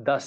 10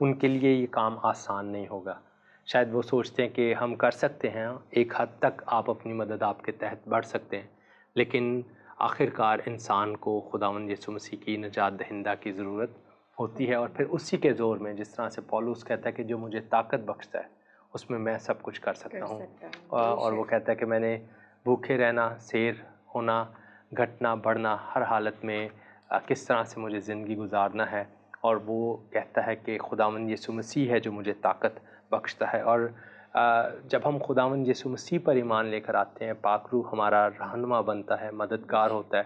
ان کے لیے یہ کام آسان نہیں ہوگا. شاید وہ سوچتے ہیں کہ ہم کر سکتے ہیں، ایک حد تک آپ اپنی مدد آپ کے تحت بڑھ سکتے ہیں، لیکن آخر کار انسان کو خداوند یسوع مسیح کی نجات دہندہ کی ضرورت ہوتی ہے. اور پھر اسی کے زور میں، جس طرح سے پولس کہتا ہے کہ جو مجھے طاقت بخشتا ہے اس میں میں سب کچھ کر سکتا ہوں. اور وہ کہتا ہے کہ میں نے بھوکے رہنا، سیر ہونا، گھٹنا بڑھنا، ہر حالت میں کس طرح سے مجھے زندگی گزارنا ہے. اور وہ کہتا ہے کہ خداوند یسوع مسیح ہے جو مجھے طاقت بخشتا ہے. اور جب ہم خداوند یسوع مسیح پر ایمان لے کر آتے ہیں، پاک روح ہمارا رہنما بنتا ہے، مددگار ہوتا ہے،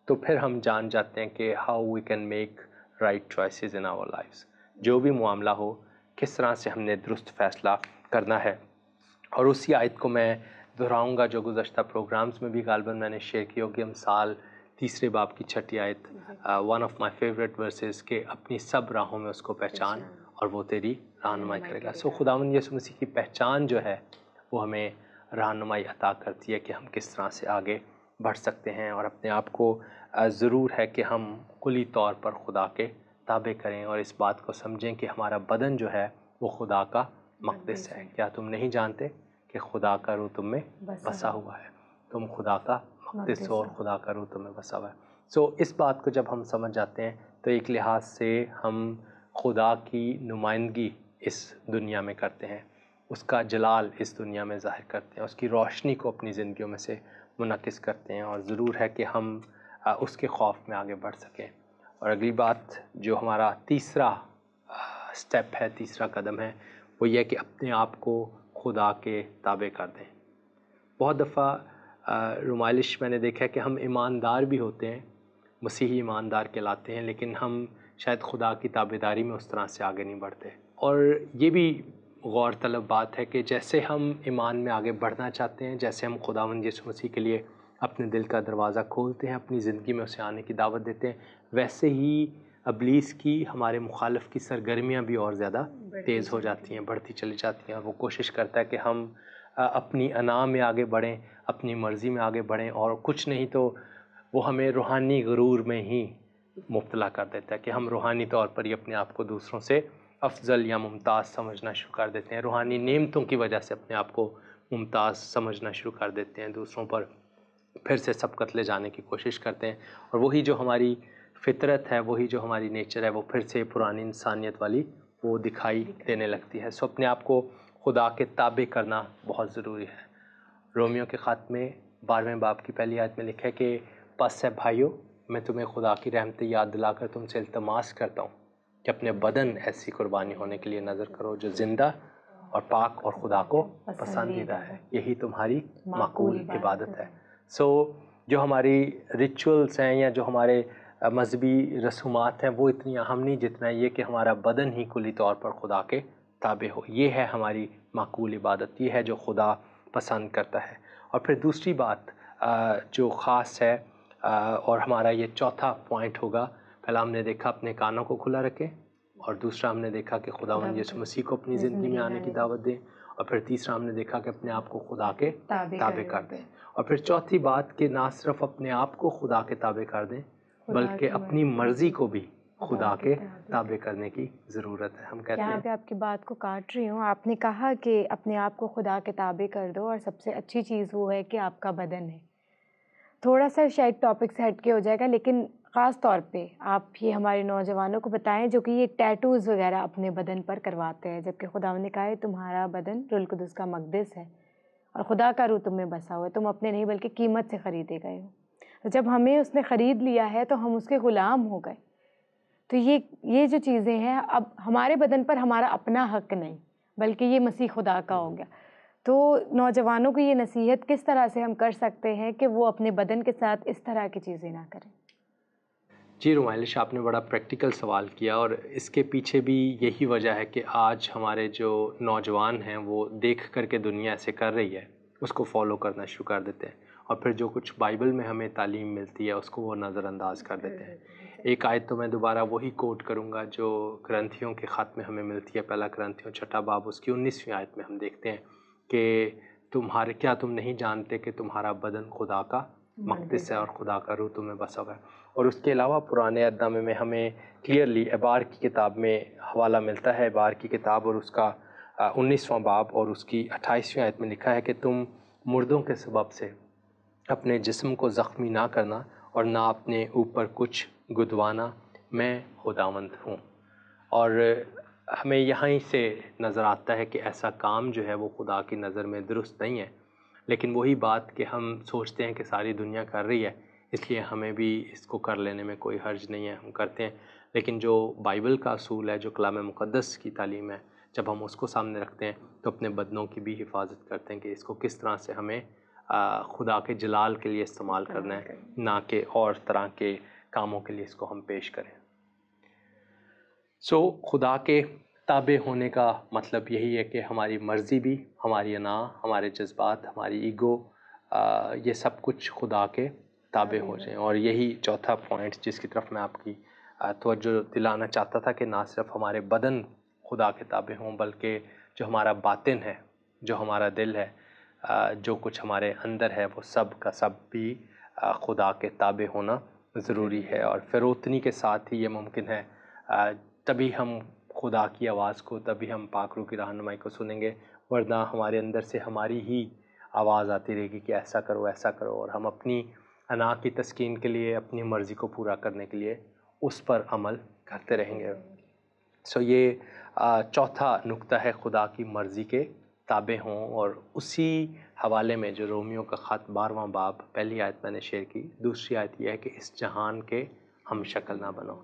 تو پھر ہم جان جاتے ہیں کہ how we can make right choices in our lives. جو بھی معاملہ ہو، کس طرح سے ہم نے درست فیصلہ کرنا ہے. اور اسی آیت کو میں دہراؤں گا جو گزشتہ پروگرامز میں بھی غالباً میں نے شیئر کی ہوگی. مثال 3 باب کی 6 آیت، one of my favourite verses, کہ اپنی سب راہوں میں اس کو پہچان اور وہ تیری رہنمائی کرے گا. سو خداوند یسوع مسیح کی پہچان جو ہے وہ ہمیں رہنمائی عطا کرتی ہے کہ ہم کس طرح سے آگے بڑھ سکتے ہیں. اور اپنے آپ کو ضرور ہے کہ ہم کلی طور پر خدا کے تابع کریں، اور اس بات کو سمجھیں کہ ہمارا بدن جو ہے وہ خدا کا مقدس ہے. کیا تم نہیں جانتے کہ خدا کا روح تم میں بسا ہوا ہے؟ تم خدا کا مقدس ہو اور خدا کا روح تم میں بسا ہوا ہے. سو اس بات کو جب ہم سمجھ جاتے ہیں تو ایک لحاظ سے ہم خدا کی نمائندگی اس دنیا میں کرتے ہیں، اس کا جلال اس دنیا میں ظاہر کرتے ہیں، اس کی روشنی کو اپنی زندگیوں میں سے منعکس کرتے ہیں. اور ضرور ہے کہ ہم اس کے خوف میں آگے بڑھ سکیں. اور اگلی بات جو ہمارا تیسرا سٹیپ ہے، تیسرا قدم ہے، وہ یہ کہ اپنے آپ کو خدا کے تابع کر دیں. بہت دفعہ نمائش میں نے دیکھا ہے کہ ہم ایماندار بھی ہوتے ہیں، مسیحی ایماندار کہلاتے ہیں، لیکن ہم شاید خدا کی تابعداری میں اس طرح سے آگے نہیں بڑھتے. اور یہ بھی غور طلب بات ہے کہ جیسے ہم ایمان میں آگے بڑھنا چاہتے ہیں، جیسے ہم خداوند یسوع مسیح کے لیے اپنے دل کا دروازہ کھولتے ہیں، اپنی زندگی میں اسے آنے کی دعوت دیتے ہیں، ویسے ہی ابلیس کی، ہمارے مخالف کی سرگرمیاں بھی اور زیادہ تیز ہو جاتی ہیں، بڑھتی چلی جاتی ہیں. اور وہ کوشش کرتا ہے کہ ہم اپنی انا میں آگے بڑھیں، اپنی مرضی میں آگے بڑھیں، اور کچھ نہیں تو وہ ہمیں روحانی غرور میں ہی مبتلا کر دیتا ہے کہ ہم روحانی طور پر ہی اپنے آپ کو دوسروں سے افضل یا ممتاز سمجھنا شروع کر دیتے ہیں، روحانی نعمتوں کی وجہ سے اپنے آپ کو ممتاز سمجھنا شروع کر دیتے ہیں، دوسروں پر پھر سے سبقت لے جانے کی کوشش کرتے ہیں. اور وہی جو ہماری فطرت ہے، وہی جو ہماری نیچر ہے، وہ پھر سے پرانی انسانیت والی وہ دکھائی دینے لگتی ہے. سو اپنے آپ کو خدا کے تابع کرنا بہت ضروری ہے. رومیو کے خط میں 12ویں باب کی پہلی آیت میں لکھا ہے کہ پس ہے بھائیو، میں تمہیں خدا کی رحمتیں یاد دلا کر تم سے التماس کرتا ہوں کہ اپنے بدن ایسی قربانی ہونے کے لیے نظر کرو جو زندہ اور پاک اور خدا کو پسندیدہ ہے، یہی تمہاری معقول عبادت ہے. سو جو ہماری ریچولز ہیں یا جو ہمارے مذہبی رسومات ہیں وہ اتنی اہم نہیں جتنا یہ کہ ہمارا بدن ہی کلی طور پر خدا کے تابع ہو. یہ ہے ہماری معقول عبادت، یہ ہے جو خدا پسند کرتا ہے. اور پھر دوسری بات جو خاص ہے، اور ہمارا یہ چوتھا پوائنٹ ہوگا، پہلا ہم نے دیکھا اپنے کانوں کو کھلا رکھیں، اور دوسرا ہم نے دیکھا کہ خداوند یسوع مسیح کو اپنی زندگی میں آنے کی دعوت دیں، اور پھر تیسرا ہم نے دیکھا کہ اپنے آپ کو خدا کے تابع کر دیں. اور پھر چوتھی بات کہ نہ صرف اپنے آپ کو خدا کے تابع کر دیں بلکہ اپنی مرضی کو بھی خدا کے تابع کرنے کی ضرورت ہے. ہم کہتے ہیں، یہاں پہ آپ کی بات کو کاٹ رہی ہوں، آپ نے کہا کہ اپنے آپ کو خدا کے تابع کر دو، اور سب سے اچھی چیز وہ ہے کہ آپ کا بدن ہے. تھوڑا سا شاید ٹاپک سے ہٹ کے ہو جائے گا، لیکن خاص طور پہ آپ یہ ہمارے نوجوانوں کو بتائیں جو کہ یہ ٹیٹوز وغیرہ اپنے بدن پر کرواتے ہیں، جبکہ خدا نے کہا ہے تمہارا بدن روح القدس کا مقدس ہے اور خدا کا روح تم میں بسا ہوا ہے، تم اپنے نہیں بلکہ قیمت سے خریدے گئے ہو. تو جب ہمیں اس نے خرید لیا ہے تو ہم اس کے غلام ہو گئے. تو یہ جو چیزیں ہیں، اب ہمارے بدن پر ہمارا اپنا حق نہیں بلکہ یہ مسیح خدا کا ہو گیا. تو نوجوانوں کو یہ نصیحت کس طرح سے ہم کر سکتے ہیں کہ وہ اپنے بدن کے ساتھ اس طرح کی چیزیں نہ کریں؟ جی رومائلش، آپ نے بڑا پریکٹیکل سوال کیا، اور اس کے پیچھے بھی یہی وجہ ہے کہ آج ہمارے جو نوجوان ہیں وہ دیکھ کر کے دنیا ایسے کر رہی ہے اس کو فالو کرنا شروع کر دیتے ہیں، اور پھر جو کچھ بائبل میں ہمیں تعلیم ملتی ہے اس کو وہ نظر انداز کر دیتے ہیں. ایک آیت تو میں دوبارہ وہی کوٹ کروں گا جو کرنتھیوں کے خط میں ہمیں ملتی ہے، پہلا کرنتھیوں 6 باب اس کی 19ویں آیت میں ہم دیکھتے ہیں کہ تم نہیں جانتے کہ تمہارا بدن خدا کا مقدس ہے اور خدا کا روح تمہیں بسا ہوا ہے. اور اس کے علاوہ پرانے عہد نامے میں ہمیں کلیئرلی ابار کی کتاب میں حوالہ ملتا ہے. ابار کی کتاب اور اس کا 19واں باب اور اس کی 28ویں آیت میں لکھا ہے کہ تم مردوں کے سبب سے اپنے جسم کو زخمی نہ کرنا اور نہ اپنے اوپر کچھ گدوانا، میں خداوند ہوں. اور ہمیں یہاں ہی سے نظر آتا ہے کہ ایسا کام جو ہے وہ خدا کی نظر میں درست نہیں ہے. لیکن وہی بات کہ ہم سوچتے ہیں کہ ساری دنیا کر رہی ہے اس لیے ہمیں بھی اس کو کر لینے میں کوئی حرج نہیں ہے، ہم کرتے ہیں. لیکن جو بائبل کا اصول ہے، جو کلام مقدس کی تعلیم ہے، جب ہم اس کو سامنے رکھتے ہیں تو اپنے بدنوں کی بھی حفاظت کرتے ہیں کہ اس کو کس طرح سے ہمیں خدا کے جلال کے لیے استعمال کرنا ہے، نہ کہ اور طرح کے کاموں کے لیے اس کو ہم پیش کریں. خدا کے تابع ہونے کا مطلب یہی ہے کہ ہماری مرضی بھی، ہماری انا، ہمارے جذبات، ہماری ایگو، یہ سب کچھ خدا کے تابع ہو جائیں. اور یہی چوتھا پوائنٹ جس کی طرف میں آپ کی توجہ دلانا چاہتا تھا کہ نہ صرف ہمارے بدن خدا کے تابع ہوں بلکہ جو ہمارا باطن ہے، جو ہمارا دل ہے، جو کچھ ہمارے اندر ہے، وہ سب کا سب بھی خدا کے تابع ہونا ضروری ہے. اور فروتنی کے ساتھ ہی یہ ممکن ہے، تبھی ہم خدا کی آواز کو، تبھی ہم پاک روح کی رہنمائی کو سنیں گے. ورنہ ہمارے اندر سے ہماری ہی آواز آتی رہے گی کہ ایسا کرو ایسا کرو، اور ہم اپنی انا کی تسکین کے لیے، اپنی مرضی کو پورا کرنے کے لیے اس پر عمل کرتے رہیں گے. یہ چوتھا نقطہ ہے، خدا کی مرضی کے تابع ہوں. اور اسی حوالے میں جو رومیو کا خط 12واں باب پہلی آیت میں نے شیئر کی، دوسری آیت یہ ہے کہ اس جہان کے ہم شکل نہ بنو.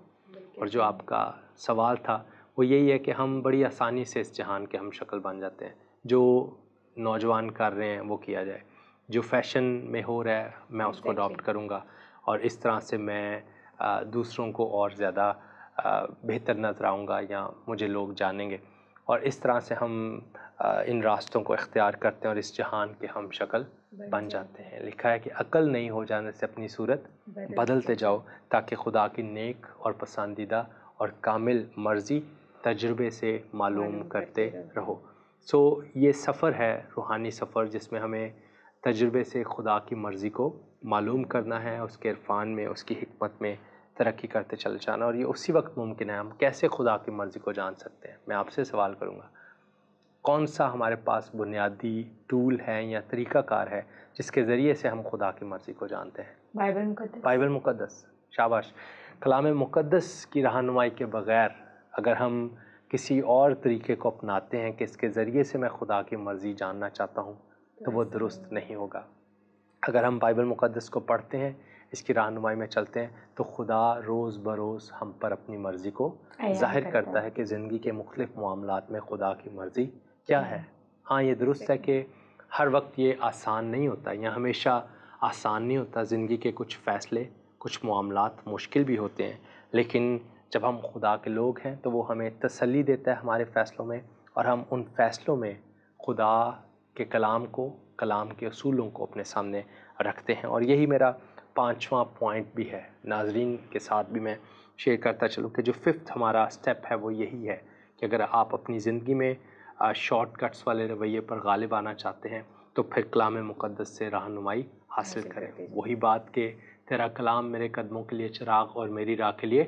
اور جو آپ کا سوال تھا وہ یہی ہے کہ ہم بڑی آسانی سے اس جہان کے ہم شکل بن جاتے ہیں. جو نوجوان کر رہے ہیں وہ کیا جائے، جو فیشن میں ہو رہا ہے میں اس کو اڈاپٹ کروں گا، اور اس طرح سے میں دوسروں کو اور زیادہ بہتر نظر آؤں گا یا مجھے لوگ جانیں گے. اور اس طرح سے ہم ان راستوں کو اختیار کرتے ہیں اور اس جہان کے ہم شکل بن جاتے ہیں. لکھا ہے کہ عقل نہیں ہو جانے سے اپنی صورت بدلتے جاؤ تاکہ خدا کی نیک اور پسندیدہ اور کامل مرضی تجربے سے معلوم کرتے رہو. یہ سفر ہے، روحانی سفر، جس میں ہمیں تجربے سے خدا کی مرضی کو معلوم کرنا ہے، اس کے عرفان میں، اس کی حکمت میں ترقی کرتے چل جانا. اور یہ اسی وقت ممکن ہے. ہم کیسے خدا کی مرضی کو جان سکتے ہیں؟ میں آپ سے سوال کروں گا، کون سا ہمارے پاس بنیادی ٹول ہے یا طریقہ کار ہے جس کے ذریعے سے ہم خدا کی مرضی کو جانتے ہیں؟ بائبل مقدس. بائبل مقدس. شاباش. کلام مقدس کی رہنمائی کے بغیر اگر ہم کسی اور طریقے کو اپناتے ہیں کہ اس کے ذریعے سے میں خدا کی مرضی جاننا چاہتا ہوں تو وہ درست نہیں ہوگا. اگر ہم بائبل مقدس کو پڑھتے ہیں، اس کی رہنمائی میں چلتے ہیں، تو خدا روز بروز ہم پر اپنی مرضی کو ظاہر کرتا ہے کہ زندگی کے مختلف معاملات میں خدا کی مرضی کیا ہے. ہاں، یہ درست ہے کہ ہر وقت یہ آسان نہیں ہوتا، یا ہمیشہ آسان نہیں ہوتا. زندگی کے کچھ فیصلے، کچھ معاملات مشکل بھی ہوتے ہیں، لیکن جب ہم خدا کے لوگ ہیں تو وہ ہمیں تسلی دیتا ہے ہمارے فیصلوں میں، اور ہم ان فیصلوں میں خدا کے کلام کو، کلام کے اصولوں کو اپنے سامنے رکھتے ہیں. اور یہی میرا 5واں پوائنٹ بھی ہے. ناظرین کے ساتھ بھی میں شیئر کرتا چلوں کہ جو 5th ہمارا سٹیپ ہے وہ یہی ہے کہ اگر آپ اپنی زندگی میں شارٹ کٹس والے رویے پر غالب آنا چاہتے ہیں تو پھر کلام مقدس سے رہنمائی حاصل کریں. وہی بات کہ تیرا کلام میرے قدموں کے لیے چراغ اور میری راہ کے لیے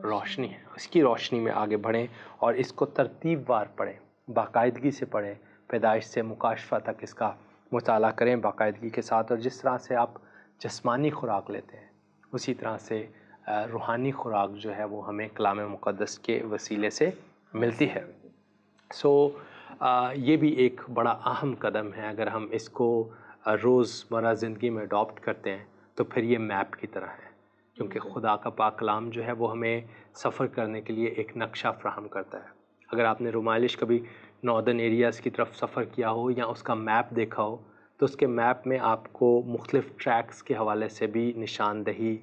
روشنی ہے. اس کی روشنی میں آگے بڑھیں اور اس کو ترتیب وار پڑھیں، باقاعدگی سے پڑھیں. پیدائش سے مکاشفہ تک اس کا مطالعہ کریں باقاعدگی کے ساتھ. اور جس طرح سے آپ جسمانی خوراک لیتے ہیں اسی طرح سے روحانی خوراک جو ہے وہ ہمیں کلام مقدس کے وسیلے سے ملتی ہے. یہ بھی ایک بڑا اہم قدم ہے. اگر ہم اس کو روزمرہ زندگی میں اڈاپٹ کرتے ہیں تو پھر یہ میپ کی طرح ہے، کیونکہ خدا کا پاک کلام جو ہے وہ ہمیں سفر کرنے کے لیے ایک نقشہ فراہم کرتا ہے. اگر آپ نے رومائلش کبھی ناردرن ایریاز کی طرف سفر کیا ہو یا اس کا میپ دیکھا ہو تو اس کے میپ میں آپ کو مختلف ٹریکس کے حوالے سے بھی نشاندہی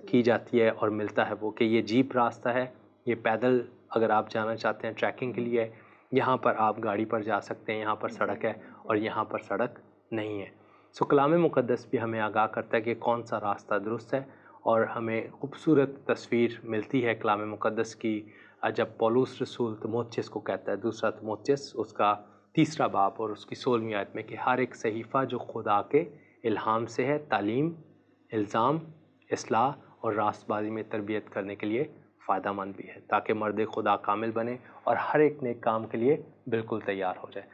کی جاتی ہے اور ملتا ہے وہ کہ یہ جیپ راستہ ہے، یہ پیدل اگر آپ جانا چاہتے ہیں ٹریکنگ کے لیے، یہاں پر آپ گاڑی پر جا سکتے ہیں، یہاں پر سڑک ہے اور یہاں پر سڑک نہیں ہے. کلام مقدس بھی ہمیں آگاہ کرتا ہے کہ کون سا راستہ درست ہے، اور ہمیں خوبصورت تصویر ملتی ہے کلام مقدس کی جب پولس رسول تموتھیوس کو کہتا ہے، دوسرا تموتھیوس اس کا 3 باب اور اس کی 16ویں آیت میں، کہ ہر ایک صحیفہ جو خدا کے الہام سے ہے تعلیم، الزام، اصلاح اور راست بازی میں تربیت کرنے کے لیے فائدہ مند بھی ہے، تاکہ مرد خدا کامل بنے اور ہر ایک نیک کام کے لیے بالکل تیار ہو جائے۔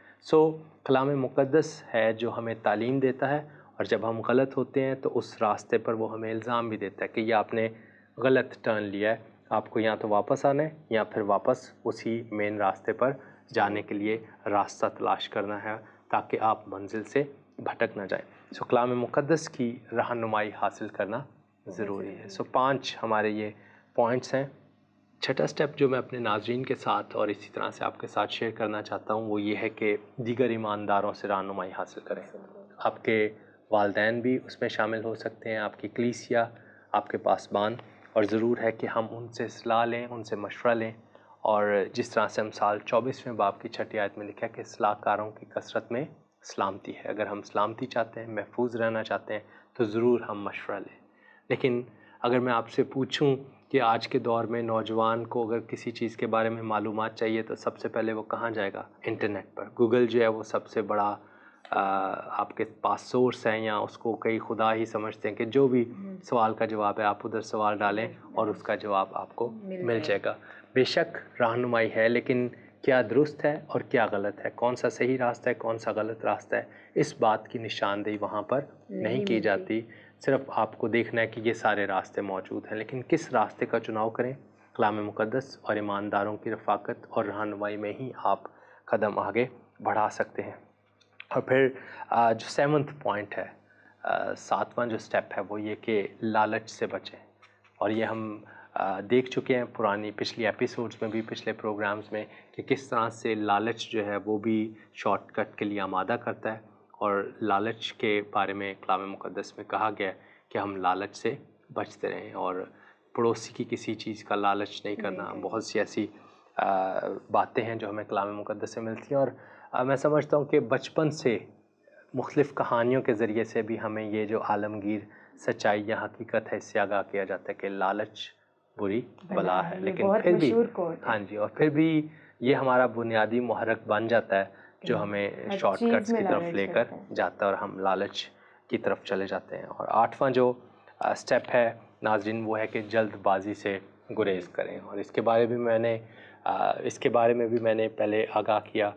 کلام مقدس ہے جو ہمیں تعلیم دیتا ہے، اور جب ہم غلط ہوتے ہیں تو اس راستے پر وہ ہمیں الزام بھی دیتا ہے کہ یہ آپ نے غلط ٹرن لیا ہے، آپ کو یا تو واپس آنا ہے یا پھر واپس اسی مین راستے پر جانے کے لیے راستہ تلاش کرنا ہے، تاکہ آپ منزل سے بھٹک نہ جائیں۔ کلام مقدس کی رہنمائی حاصل کرنا ضروری ہے۔ 5 ہمارے یہ پوائنٹس ہیں۔ چھٹا سٹیپ جو میں اپنے ناظرین کے ساتھ اور اسی طرح سے آپ کے ساتھ شیئر کرنا چاہتا ہوں وہ یہ ہے کہ دیگر ایمانداروں سے رہنمائی حاصل کریں۔ آپ کے والدین بھی اس میں شامل ہو سکتے ہیں، آپ کی کلیسیا، آپ کے پاسبان، اور ضرور ہے کہ ہم ان سے صلاح لیں، ان سے مشورہ لیں، اور جس طرح سے مثال 24ویں باب کی 6 آیت میں لکھا ہے کہ صلاح کاروں کی کثرت میں سلامتی ہے۔ اگر ہم سلامتی چاہتے ہیں، محفوظ رہنا چاہتے ہیں، تو ضرور ہم مشورہ لیں۔ لیکن اگر میں آپ سے پوچھوں کہ آج کے دور میں نوجوان کو اگر کسی چیز کے بارے میں معلومات چاہیے تو سب سے پہلے وہ کہاں جائے گا؟ انٹرنیٹ پر۔ گوگل جو ہے وہ سب سے بڑا آپ کے پاس سورس ہیں، یا اس کو کئی خدا ہی سمجھتے ہیں کہ جو بھی سوال کا جواب ہے آپ ادھر سوال ڈالیں اور اس کا جواب آپ کو مل جائے گا۔ بے شک رہنمائی ہے، لیکن کیا درست ہے اور کیا غلط ہے، کون سا صحیح راستہ ہے، کون سا غلط راستہ ہے، اس بات کی نشاندہی وہاں پر نہیں کی جاتی۔ صرف آپ کو دیکھنا ہے کہ یہ سارے راستے موجود ہیں، لیکن کس راستے کا چناؤ کریں؟ کلام مقدس اور ایمانداروں کی رفاقت اور رہنمائی میں ہی آپ قدم آگے بڑھا سکتے ہیں۔ اور پھر جو 7واں پوائنٹ ہے، 7واں جو سٹیپ ہے وہ یہ کہ لالچ سے بچیں۔ اور یہ ہم دیکھ چکے ہیں پچھلی ایپیسوڈز میں بھی، پچھلے پروگرامز میں، کہ کس طرح سے لالچ جو ہے وہ بھی شارٹ کٹ کے لیے آمادہ کرتا ہے، اور لالچ کے بارے میں کلام مقدس میں کہا گیا ہے کہ ہم لالچ سے بچتے رہیں، اور پڑوسی کی کسی چیز کا لالچ نہیں کرنا۔ بہت سی ایسی باتیں ہیں جو ہمیں کلام مقدس سے ملتی ہیں، اور میں سمجھتا ہوں کہ بچپن سے مختلف کہانیوں کے ذریعے سے بھی ہمیں یہ جو عالمگیر سچائی یا حقیقت ہے اس سے آگاہ کیا جاتا ہے کہ لالچ بری بلا ہے۔ لیکن پھر بھی ہاں جی، اور پھر بھی یہ ہمارا بنیادی محرک بن جاتا ہے جو ہمیں شارٹ کٹس کی طرف لے کر جاتا ہے، اور ہم لالچ کی طرف چلے جاتے ہیں۔ اور 8واں جو سٹیپ ہے ناظرین وہ ہے کہ جلد بازی سے گریز کریں، اور اس کے بارے میں بھی میں نے پہلے آگاہ کیا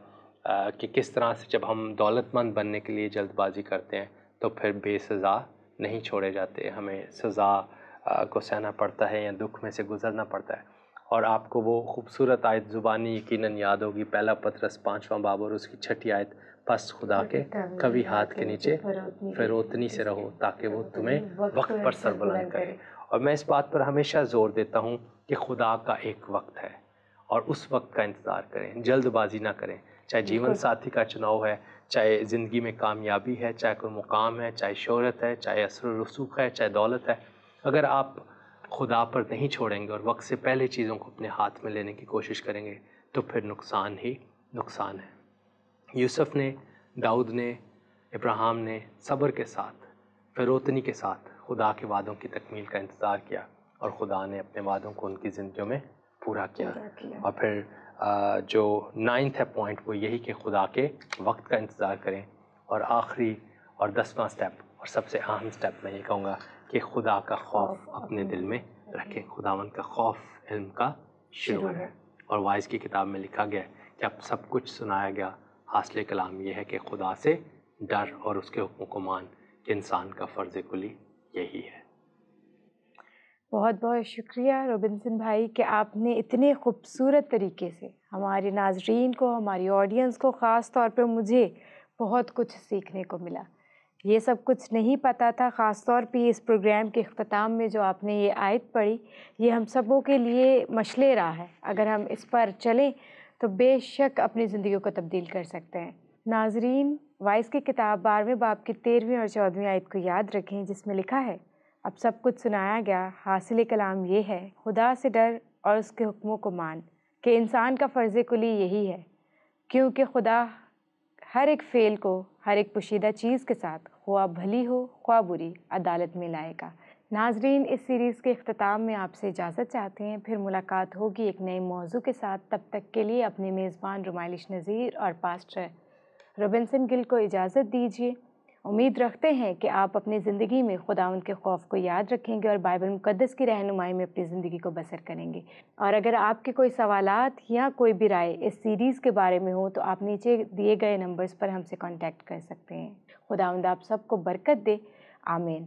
کہ کس طرح سے جب ہم دولت مند بننے کے لیے جلد بازی کرتے ہیں تو پھر بے سزا نہیں چھوڑے جاتے، ہمیں سزا کو سہنا پڑتا ہے یا دکھ میں سے گزرنا پڑتا ہے۔ اور آپ کو وہ خوبصورت آیت زبانی یقیناً یاد ہوگی، پہلا پطرس 5واں باب اور اس کی 6 آیت، پس خدا کے کبھی ہاتھ کے نیچے فروتنی سے رہو تاکہ وہ تمہیں وقت پر سربلند کرے۔ اور میں اس بات پر ہمیشہ زور دیتا ہوں کہ خدا کا ایک وقت ہے، اور اس وقت کا انتظار کریں، جلد بازی نہ کریں، چاہے جیون ساتھی کا چناؤ ہے، چاہے زندگی میں کامیابی ہے، چاہے کوئی مقام ہے، چاہے شہرت ہے، چاہے اثر و رسوخ ہے، چاہے دولت ہے۔ اگر آپ خدا پر نہیں چھوڑیں گے اور وقت سے پہلے چیزوں کو اپنے ہاتھ میں لینے کی کوشش کریں گے تو پھر نقصان ہی نقصان ہے۔ یوسف نے، داؤد نے، ابراہیم نے صبر کے ساتھ، فروتنی کے ساتھ خدا کے وعدوں کی تکمیل کا انتظار کیا، اور خدا نے اپنے وعدوں کو ان کی زندگیوں میں پورا کیا۔ اور پھر جو 9واں ہے پوائنٹ وہ یہی کہ خدا کے وقت کا انتظار کریں۔ اور آخری اور 10واں سٹیپ اور سب سے اہم سٹیپ میں یہ کہوں گا کہ خدا کا خوف اپنے دل میں رکھیں۔ خداوند کا خوف علم کا شروع ہے، اور وائز کی کتاب میں لکھا گیا ہے کہ اب سب کچھ سنایا گیا، حاصل کلام یہ ہے کہ خدا سے ڈر اور اس کے حکموں کو مان، کہ انسان کا فرض کلی یہی ہے۔ بہت بہت شکریہ روبنسن بھائی کہ آپ نے اتنے خوبصورت طریقے سے ہمارے ناظرین کو، ہماری آڈینس کو، خاص طور پہ مجھے بہت کچھ سیکھنے کو ملا۔ یہ سب کچھ نہیں پتہ تھا، خاص طور پہ اس پروگرام کے اختتام میں جو آپ نے یہ آیت پڑھی، یہ ہم سبوں کے لیے مشعل راہ ہے۔ اگر ہم اس پر چلیں تو بے شک اپنی زندگیوں کو تبدیل کر سکتے ہیں۔ ناظرین، وائز کی کتاب 12ویں باب کی 13ویں اور 14ویں آیت کو یاد رکھیں، جس میں لکھا ہے، اب سب کچھ سنایا گیا، حاصل کلام یہ ہے، خدا سے ڈر اور اس کے حکموں کو مان، کہ انسان کا فرض کلی یہی ہے، کیونکہ خدا ہر ایک فعل کو ہر ایک پوشیدہ چیز کے ساتھ، خواہ بھلی ہو خواہ بری، عدالت میں لائے گا۔ ناظرین، اس سیریز کے اختتام میں آپ سے اجازت چاہتے ہیں، پھر ملاقات ہوگی ایک نئے موضوع کے ساتھ۔ تب تک کے لیے اپنے میزبان رومائلش نذیر اور پاسٹر روبنسن گل کو اجازت دیجیے۔ امید رکھتے ہیں کہ آپ اپنی زندگی میں خداوند کے خوف کو یاد رکھیں گے اور بائبل مقدس کی رہنمائی میں اپنی زندگی کو بسر کریں گے۔ اور اگر آپ کے کوئی سوالات یا کوئی بھی رائے اس سیریز کے بارے میں ہو تو آپ نیچے دیے گئے نمبرز پر ہم سے کانٹیکٹ کر سکتے ہیں۔ خداوند آپ سب کو برکت دے، آمین۔